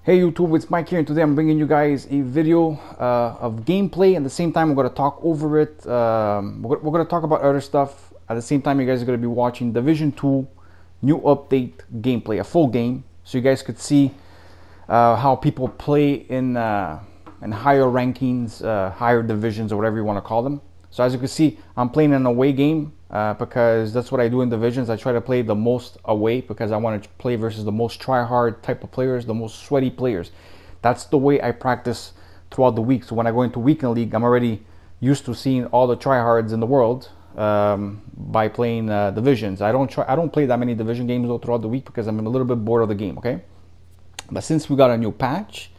Hey YouTube, it's Mike here, and today I'm bringing you guys a video of gameplay. At the same time, we're going to talk over it. We're going to talk about other stuff. At the same time, you guys are going to be watching Division 2 new update gameplay, a full game, so you guys could see how people play in higher rankings, higher divisions, or whatever you want to call them. So as you can see, I'm playing an away game because that's what I do in divisions. I try to play the most away because I want to play versus the most try-hard type of players, the most sweaty players. That's the way I practice throughout the week. So when I go into weekend league, I'm already used to seeing all the try-hards in the world by playing divisions. I don't play that many division games though throughout the week because I'm a little bit bored of the game. Okay, but since we got a new patch,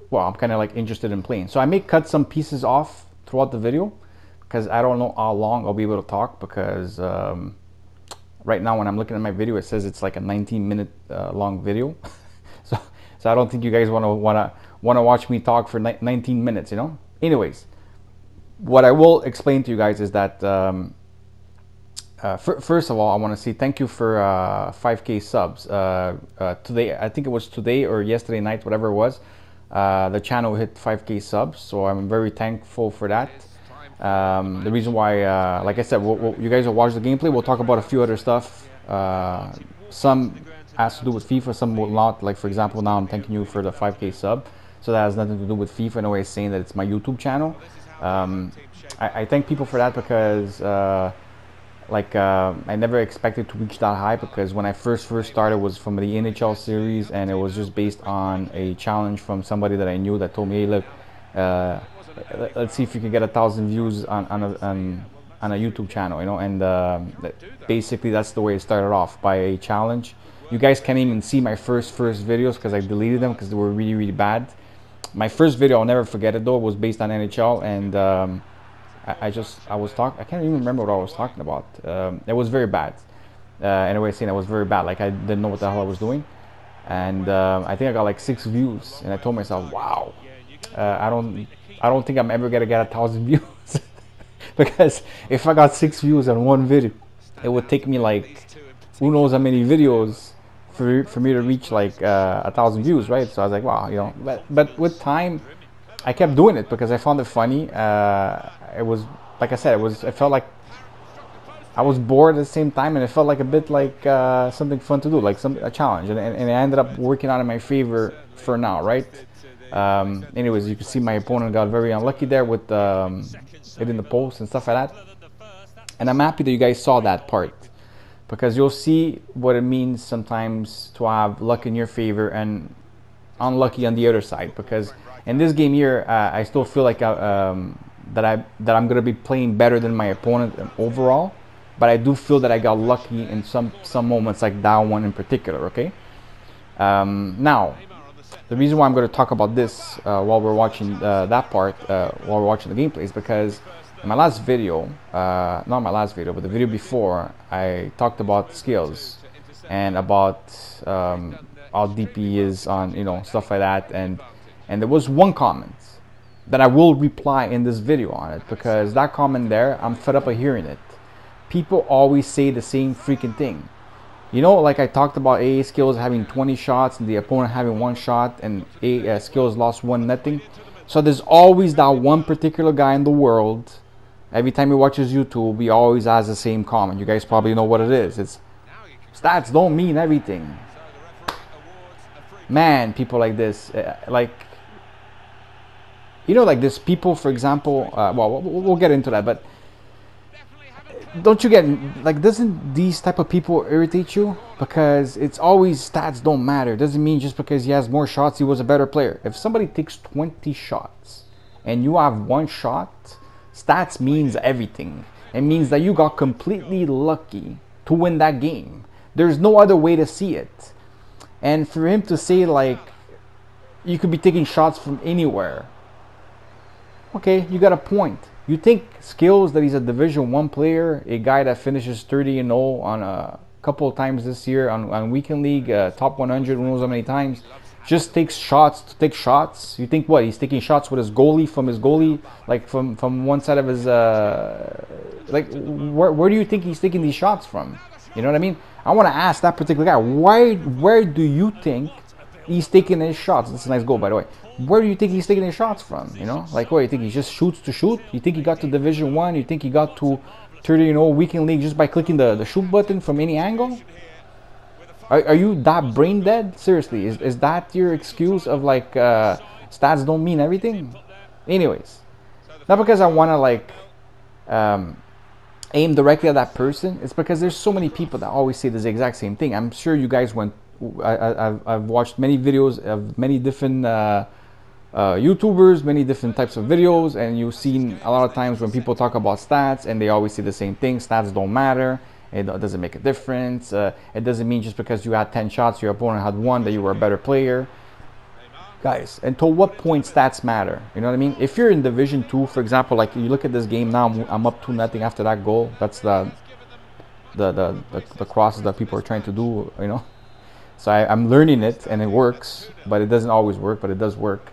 well, I'm kind of like interested in playing, so I may cut some pieces off throughout the video because I don't know how long I'll be able to talk, because right now when I'm looking at my video, it says it's like a 19-minute long video. so I don't think you guys want to watch me talk for 19 minutes, you know. Anyways, what I will explain to you guys is that first of all, I want to say thank you for 5K subs. Today, I think it was today or yesterday night, whatever it was, the channel hit 5K subs, so I'm very thankful for that. The reason why, like I said, you guys will watch the gameplay. We'll talk about a few other stuff. Some has to do with FIFA, some will not. Like for example, now I'm thanking you for the 5K sub, so that has nothing to do with FIFA. No way saying that it's my YouTube channel. I thank people for that because I never expected to reach that high, because when I first started, it was from the NHL series, and it was just based on a challenge from somebody that I knew that told me, hey look, let's see if you can get 1,000 views on a YouTube channel, you know. And basically that's the way it started off, by a challenge. You guys can't even see my first videos because I deleted them because they were really bad. My first video, I'll never forget it though, was based on NHL, and I can't even remember what I was talking about. It was very bad. Anyway, saying that was very bad. Like I didn't know what the hell I was doing, and I think I got like 6 views, and I told myself, wow, I don't think I'm ever gonna get 1,000 views. Because if I got 6 views on one video, it would take me like who knows how many videos for me to reach like 1,000 views, right? So I was like, wow, you know. But with time, I kept doing it because I found it funny. It was, like I said, it felt like I was bored at the same time, and it felt like a bit like something fun to do, like a challenge, and I ended up working out in my favor for now, right? Anyways, you can see my opponent got very unlucky there with hitting the post and stuff like that, and I'm happy that you guys saw that part, because you'll see what it means sometimes to have luck in your favor and unlucky on the other side. Because in this game here, I still feel like that I'm gonna be playing better than my opponent overall, but I do feel that I got lucky in some moments, like that one in particular. Okay. Now, the reason why I'm going to talk about this while we're watching that part, while we're watching the gameplay, is because in my last video, not my last video, but the video before, I talked about skills and about how deep he is on, you know, stuff like that, and there was one comment that I will reply in this video on it, because that comment there, I'm fed up of hearing it. People always say the same freaking thing. You know, like I talked about AA skills having 20 shots and the opponent having 1 shot, and AA skills lost 1-0. So there's always that one particular guy in the world. Every time he watches YouTube, he always has the same comment. You guys probably know what it is. It's stats don't mean everything. Man, people like this, like, you know, like this people, for example, well, we'll get into that, but don't you get, like, doesn't these type of people irritate you? Because it's always stats don't matter. Doesn't mean just because he has more shots he was a better player. If somebody takes 20 shots and you have 1 shot, stats means everything. It means that you got completely lucky to win that game. There's no other way to see it. And for him to say, like, you could be taking shots from anywhere, okay, you got a point. You think skills that he's a Division 1 player, a guy that finishes 30-0 on a couple of times this year on weekend league, top 100, who knows how many times, just takes shots to take shots? You think what? He's taking shots with his goalie, like from one side of his like where do you think he's taking these shots from? You know what I mean? I want to ask that particular guy, where do you think he's taking his shots? That's a nice goal, by the way. Where do you think he's taking his shots from? You know, like, what, you think he just shoots to shoot? You think he got to Division 1? You think he got to 30, weekend league just by clicking the shoot button from any angle? Are you that brain dead? Seriously, is that your excuse of like stats don't mean everything? Anyways, not because I want to like aim directly at that person. It's because there's so many people that always say the exact same thing. I'm sure you guys went. I've watched many videos of many different YouTubers, many different types of videos, and you've seen a lot of times when people talk about stats and they always say the same thing: stats don't matter. It doesn't make a difference. It doesn't mean just because you had 10 shots, your opponent had 1, that you were a better player. Guys, until what point stats matter? You know what I mean? If you're in Division 2, for example, like you look at this game now, I'm up 2-0 after that goal. That's the crosses that people are trying to do, you know. So I'm learning it, and it works, but it doesn't always work, but it does work.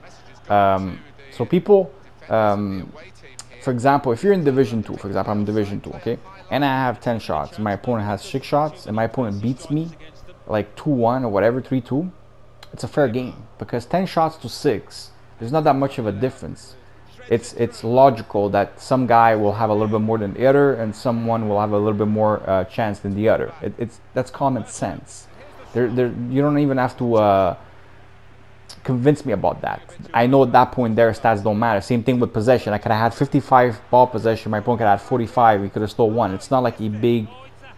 So people, for example, if you're in Division 2, for example, I'm in Division 2, okay, and I have 10 shots, my opponent has 6 shots, and my opponent beats me like 2-1 or whatever, 3-2, it's a fair game, because 10 shots to 6, there's not that much of a difference. It's logical that some guy will have a little bit more than the other, and someone will have a little bit more chance than the other. That's common sense. You don't even have to convince me about that. I know at that point their stats don't matter. Same thing with possession. I could have had 55 ball possession, my opponent could have had 45, he could have stole 1. It's not like a big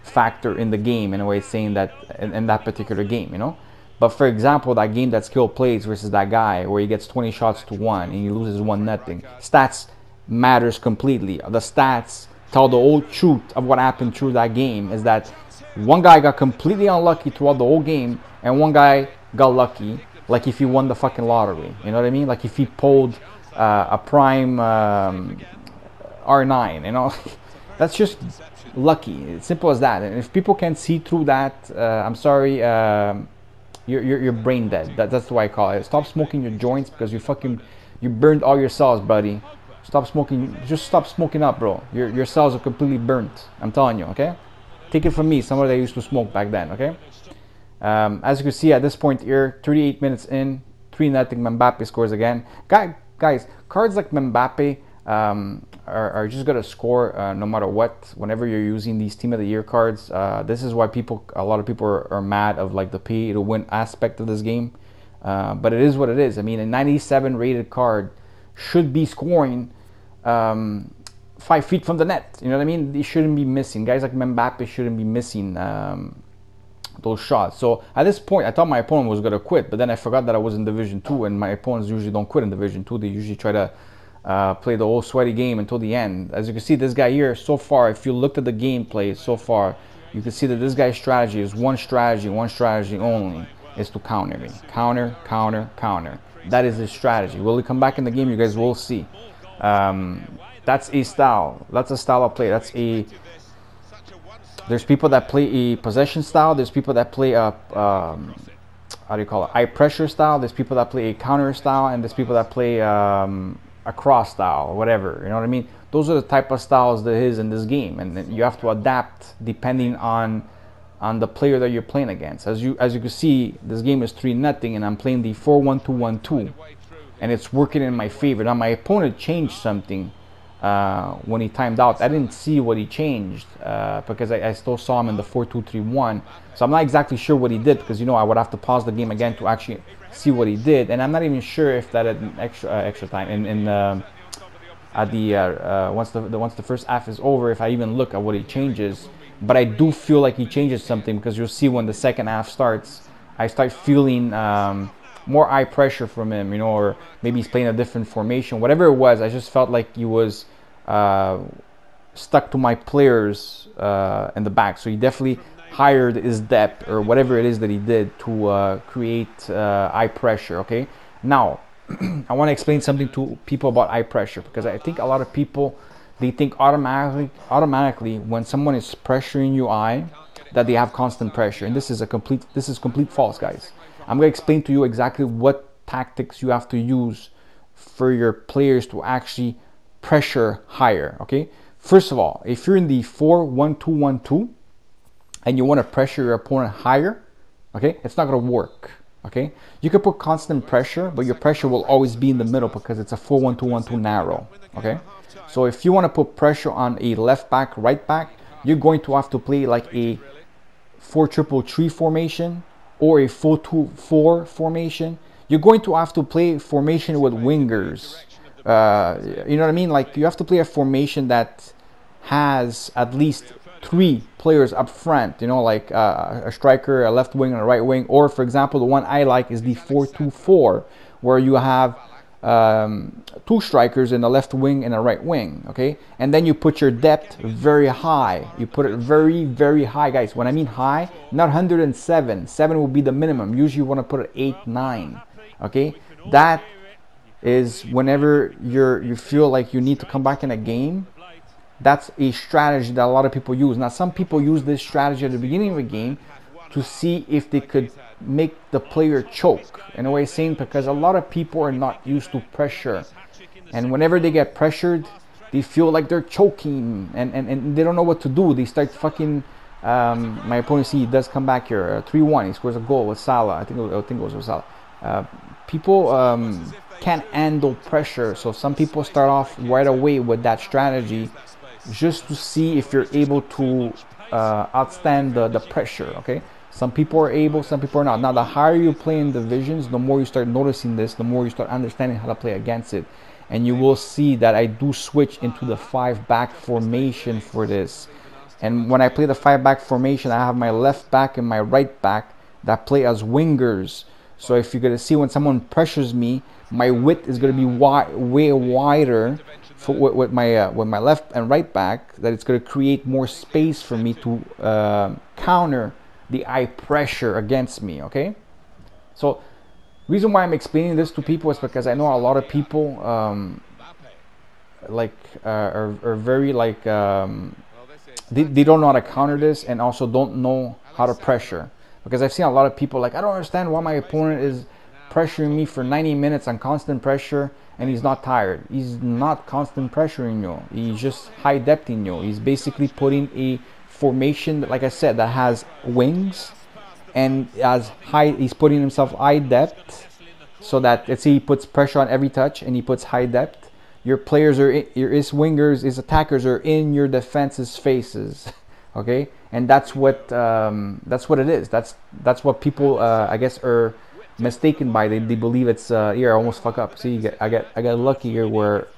factor in the game in a way, saying that in that particular game, you know. But for example, that game that Skill plays versus that guy where he gets 20 shots to 1 and he loses 1-0, stats matters completely. The stats tell the whole truth of what happened through that game, is that one guy got completely unlucky throughout the whole game, and one guy got lucky, like if he won the fucking lottery. You know what I mean? Like if he pulled a prime R9, you know. That's just lucky. It's simple as that. And if people can't see through that, I'm sorry, you're brain dead. That's what I call it. Stop smoking your joints, because you burned all your cells, buddy. Stop smoking. Just stop smoking up, bro. Your cells are completely burnt. I'm telling you, okay? Take it from me, somebody that used to smoke back then, okay? As you can see at this point here, 38 minutes in, 3-0, Mbappe scores again. Guys, cards like Mbappe are just gonna score no matter what. Whenever you're using these Team of the Year cards, this is why a lot of people are mad of like the pay to win aspect of this game. But it is what it is. I mean, a 97 rated card should be scoring 5 feet from the net. You know what I mean? They shouldn't be missing. Guys like Mbappe shouldn't be missing those shots. So at this point, I thought my opponent was gonna quit, but then I forgot that I was in Division 2, and my opponents usually don't quit in Division 2. They usually try to play the whole sweaty game until the end. As you can see, this guy here, so far, if you looked at the gameplay so far, you can see that this guy's strategy is one strategy only, is to counter me. Counter, counter, counter. That is his strategy. Will he come back in the game? You guys will see. That's a style. That's a style of play. There's people that play a possession style. There's people that play a how do you call it? High pressure style. There's people that play a counter style, and there's people that play a cross style, or whatever. You know what I mean? Those are the type of styles that is in this game, and you have to adapt depending on the player that you're playing against. As you can see, this game is 3-0, and I'm playing the 4-1-2-1-2, and it's working in my favor. Now my opponent changed something when he timed out. I didn't see what he changed because I still saw him in the 4-2-3-1. So I'm not exactly sure what he did, because I would have to pause the game again to actually see what he did, and I'm not even sure if that at an extra time at the once the first half is over, if I even look at what he changes. But I do feel like he changes something, because you'll see when the second half starts, I start feeling more eye pressure from him, or maybe he's playing a different formation, whatever it was. I just felt like he was stuck to my players in the back. So he definitely hired his depth, or whatever it is that he did, to create eye pressure. Okay, now I want to explain something to people about eye pressure, because I think a lot of people, they think automatically when someone is pressuring your eye that they have constant pressure, and this is complete false, guys. I'm going to explain to you exactly what tactics you have to use for your players to actually pressure higher. Okay, first of all, if you're in the 4-1-2-1-2, and you want to pressure your opponent higher, okay, it's not going to work. Okay, you can put constant pressure, but your pressure will always be in the middle because it's a 4-1-2-1-2 narrow. Okay, so if you want to put pressure on a left back, right back, you're going to have to play like a 4-3-3 formation or a 4-2-4 formation. You're going to have to play formation with wingers. You know what I mean? Like, you have to play a formation that has at least 3 players up front, you know, like a striker, a left wing, and a right wing. Or, for example, the one I like is the 4-2-4, where you have 2 strikers in the left wing and a right wing, okay? And then you put your depth very high. You put it very, very high, guys. When I mean high, not 107. 7 will be the minimum. Usually you want to put it 8, 9, okay? That is whenever you feel like you need to come back in a game. That's a strategy that a lot of people use. Now, some people use this strategy at the beginning of a game to see if they could make the player choke. In a way, saying because a lot of people are not used to pressure, and whenever they get pressured, they feel like they're choking, and they don't know what to do. They start fucking. My opponent, see, he does come back here, 3-1. He scores a goal with Salah. I think it was with Salah. People can't handle pressure, so some people start off right away with that strategy, just to see if you're able to outstand the pressure, okay? Some people are able, some people are not. Now, the higher you play in divisions, the more you start noticing this, the more you start understanding how to play against it. And you will see that I do switch into the 5-back formation for this. And when I play the 5-back formation, I have my left back and my right back that play as wingers. So if you're going to see when someone pressures me, my width is going to be way wider with my left and right back, that it's going to create more space for me to counter the high pressure against me, okay? So reason why I'm explaining this to people is because I know a lot of people are very like they don't know how to counter this, and also don't know how to pressure. Because I've seen a lot of people like, I don't understand why my opponent is pressuring me for 90 minutes on constant pressure and he's not tired. He's not constant pressuring you. He's just high depthing you. He's basically putting a formation, like I said, that has wings and he's putting himself high depth, so that, let's say he puts pressure on every touch and he puts high depth. Your players are his wingers, his attackers are in your defense's faces, okay? And that's what it is. That's what people I guess are mistaken by. They believe it's here. I almost fuck up. See, I got lucky here where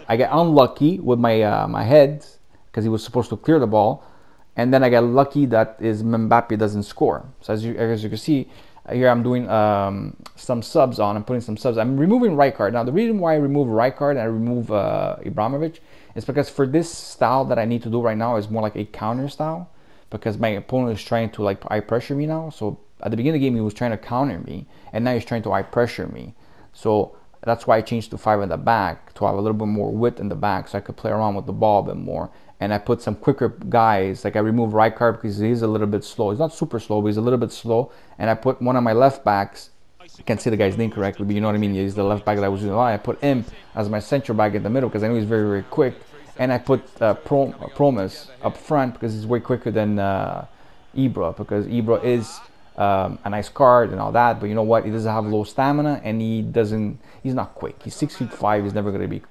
I get unlucky with my head, because he was supposed to clear the ball, and then I got lucky that Mbappe doesn't score. So as you can see here, I'm doing some subs on. I'm putting some subs. I'm removing Rijkaard. Now, the reason why I remove Rijkaard and I remove Ibrahimovic is because for this style that I need to do right now is more like a counter style, because my opponent is trying to like high pressure me now. So at the beginning of the game, he was trying to counter me, and now he's trying to high pressure me. So that's why I changed to 5 in the back, to have a little bit more width in the back, so I could play around with the ball a bit more. And I put some quicker guys, like I removed Rijkaard because he's a little bit slow. He's not super slow, but he's a little bit slow. And I put one of my left backs, I can't say the guy's name correctly, but you know what I mean. He's the left back that I was using a lot. I put him as my central back in the middle because I know he's very, very quick. And I put Promise up front because he's way quicker than Ibra, because Ibra is a nice card and all that, but you know what? He doesn't have low stamina, and he's not quick. He's 6'5".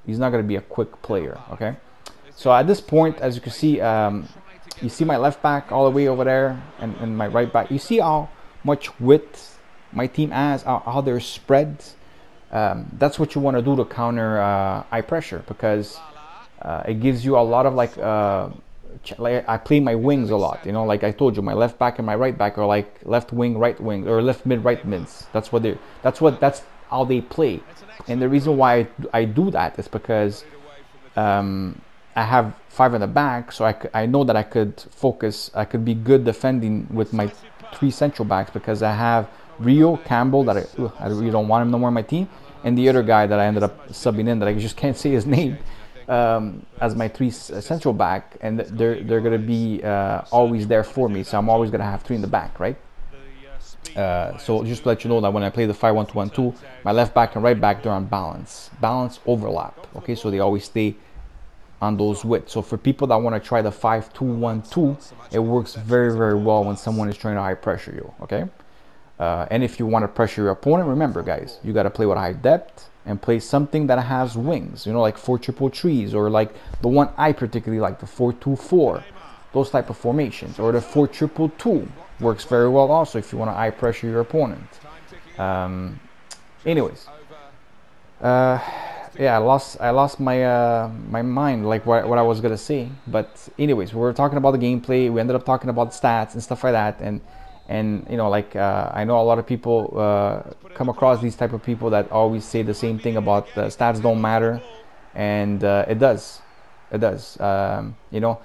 He's not gonna be a quick player. Okay. So at this point, as you can see, you see my left back all the way over there, and my right back. You see how much width my team has, how they're spread. That's what you want to do to counter high pressure, because it gives you a lot of like I play my wings a lot, you know, like I told you, my left back and my right back are like left wing, right wing, or left mid, right mids. That's how they play. And the reason why I do that is because I have 5 in the back, so I know that I could focus, I could be good defending with my 3 central backs, because I have Rio Campbell that I really don't want him no more on my team, and the other guy that I ended up subbing in that I just can't say his name, as my 3 central back, and they're gonna be always there for me, so I'm always gonna have 3 in the back, right? So just to let you know that when I play the 5-1-2-1-2, my left back and right back, they're on balance overlap, okay? So they always stay on those widths. So for people that want to try the 5-2-1-2, it works very, very well when someone is trying to high pressure you, okay? And if you want to pressure your opponent, remember guys, you got to play with high depth and play something that has wings, you know, like 4-3-3s, or like the one I particularly like, the 4-2-4, those type of formations, or the 4-2-2 works very well also if you want to high pressure your opponent. Anyways, yeah, I lost my my mind, like what I was gonna say. But anyways, we were talking about the gameplay. We ended up talking about stats and stuff like that, and you know, like I know a lot of people come across these type of people that always say the same thing about stats don't matter, and it does. You know,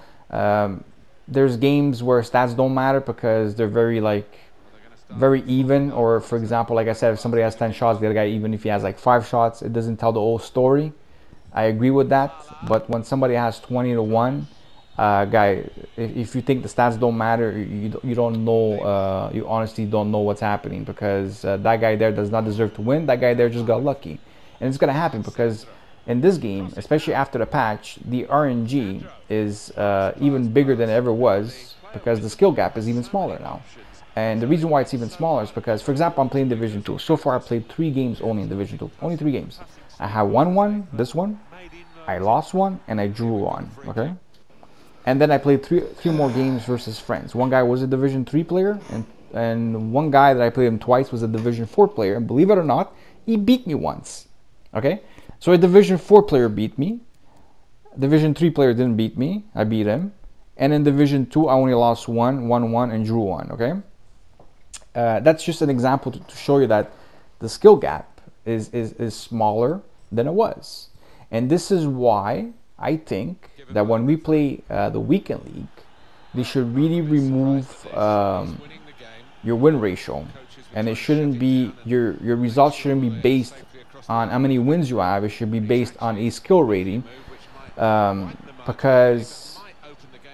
there's games where stats don't matter because they're very even, or for example, like I said, if somebody has 10 shots, the other guy, even if he has like 5 shots, it doesn't tell the whole story. I agree with that. But when somebody has 20-1, guy, if you think the stats don't matter, you don't know, you honestly don't know what's happening, because that guy there does not deserve to win. That guy there just got lucky, and it's gonna happen because in this game, especially after the patch, the RNG is even bigger than it ever was, because the skill gap is even smaller now. And the reason why it's even smaller is because, for example, I'm playing Division 2. So far, I played 3 games only in Division 2. Only 3 games. I have won one, this one, I lost one, and I drew one, okay? And then I played three more games versus friends. One guy was a Division 3 player, and one guy that I played him twice was a Division 4 player. And believe it or not, he beat me once, okay? So a Division 4 player beat me. Division 3 player didn't beat me. I beat him. And in Division 2, I only lost one, won one, and drew one, okay? That's just an example to show you that the skill gap is smaller than it was. And this is why I think that when we play the weekend league, they should really remove your win ratio. And it shouldn't be, your results shouldn't be based on how many wins you have. It should be based on a skill rating, because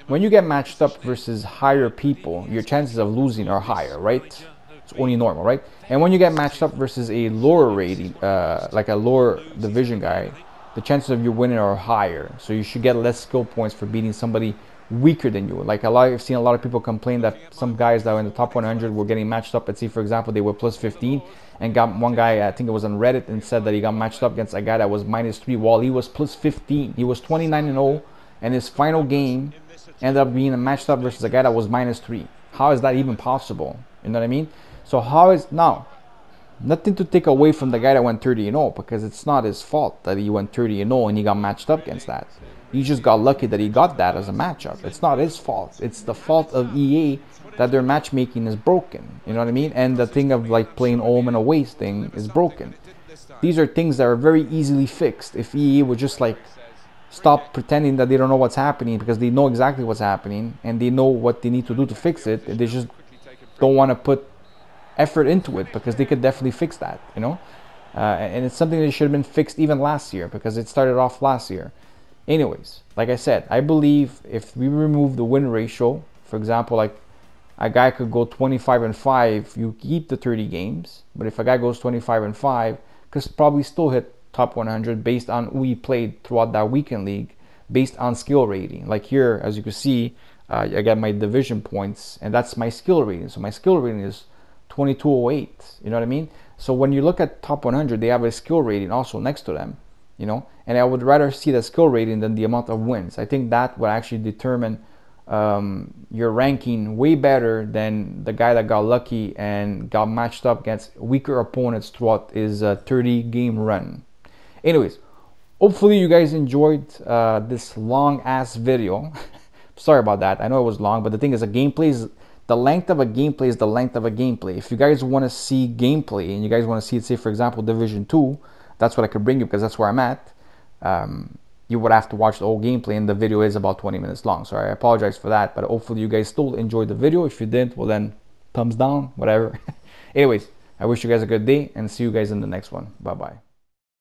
when you get matched up versus higher people, your chances of losing are higher, right? It's only normal, right? And when you get matched up versus a lower rating, like a lower division guy, the chances of you winning are higher. So you should get less skill points for beating somebody weaker than you. Like I've seen a lot of people complain that some guys that were in the top 100 were getting matched up. Let's see, for example, they were plus 15, and got one guy, I think it was on Reddit, and said that he got matched up against a guy that was -3 while he was plus 15. He was 29-0, and his final game ended up being matched up versus a guy that was -3. How is that even possible? You know what I mean? So how is, now, nothing to take away from the guy that went 30-0, because it's not his fault that he went 30-0 and he got matched up against that. He just got lucky that he got that as a matchup. It's not his fault. It's the fault of EA that their matchmaking is broken. You know what I mean? And the thing of like playing home and away thing is broken. These are things that are very easily fixed if EA would just like stop pretending that they don't know what's happening, because they know exactly what's happening and they know what they need to do to fix it. They just don't want to put effort into it, because they could definitely fix that, you know. And it's something that should have been fixed even last year, because it started off last year. Anyways, like I said, I believe if we remove the win ratio, for example, like a guy could go 25-5, you keep the 30 games, but if a guy goes 25-5, could probably still hit top 100 based on who he played throughout that weekend league, based on skill rating. Like here, as you can see, I got my division points, and that's my skill rating. So my skill rating is 2208. You know what I mean? So when you look at top 100, they have a skill rating also next to them, you know. And I would rather see the skill rating than the amount of wins. I think that would actually determine your ranking way better than the guy that got lucky and got matched up against weaker opponents throughout his 30 game run. Anyways, hopefully you guys enjoyed this long ass video. Sorry about that. I know it was long, but the thing is, the length of a gameplay is the length of a gameplay. If you guys want to see gameplay and you guys want to see it, say for example Division 2, that's what I could bring you, because that's where I'm at. You would have to watch the whole gameplay, and the video is about 20 minutes long, so I apologize for that, but hopefully you guys still enjoyed the video. If you didn't, well then, thumbs down, whatever. Anyways, I wish you guys a good day, and see you guys in the next one. Bye bye.